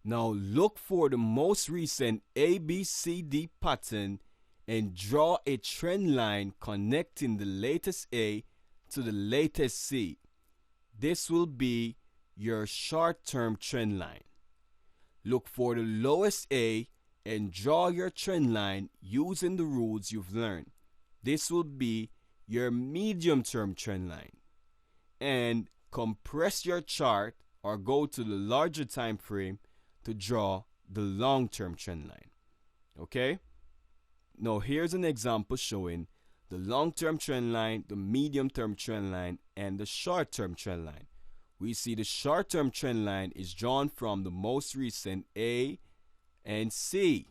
Now look for the most recent ABCD pattern and draw a trend line connecting the latest A to the latest C. This will be your short-term trend line. Look for the lowest A and draw your trend line using the rules you've learned. This will be your medium-term trend line. And compress your chart or go to the larger time frame to draw the long-term trend line. Okay? Now here's an example showing the long-term trend line, the medium-term trend line, and the short-term trend line. We see the short-term trend line is drawn from the most recent A and C.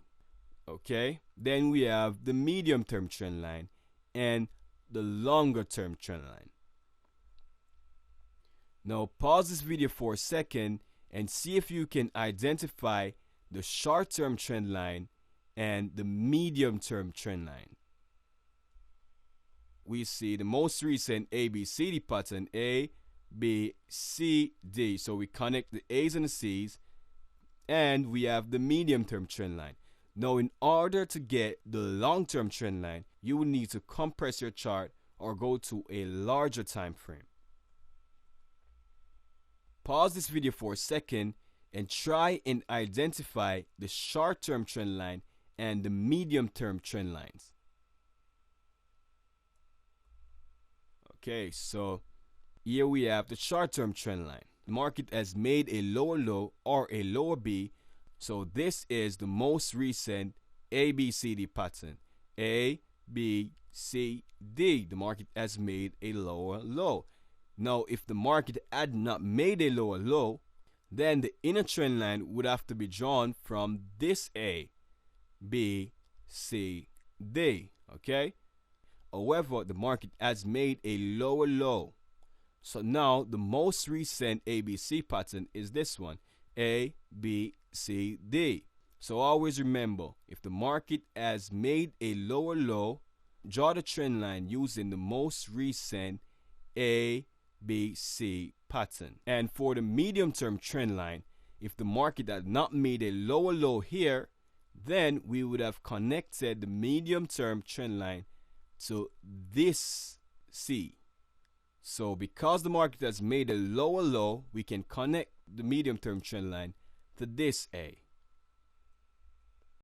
Okay? Then we have the medium-term trend line and the longer-term trend line. Now pause this video for a second and see if you can identify the short-term trend line and the medium-term trend line. We see the most recent ABCD pattern, A, B, C, D. So we connect the A's and the C's, and we have the medium-term trend line. Now in order to get the long-term trend line, you will need to compress your chart or go to a larger time frame. Pause this video for a second and try and identify the short-term trend line and the medium-term trend lines. Okay, so here we have the short-term trend line. The market has made a lower low or a lower B, so this is the most recent ABCD pattern. A, B, C, D. The market has made a lower low. Now, if the market had not made a lower low, then the inner trend line would have to be drawn from this A, B, C, D. Okay? However, the market has made a lower low. So now the most recent ABC pattern is this one, A, B, C, D. So always remember, if the market has made a lower low, draw the trend line using the most recent A, B, C pattern. And for the medium-term trend line, if the market had not made a lower low here, then we would have connected the medium-term trend line to this C. So because the market has made a lower low, we can connect the medium-term trend line to this A.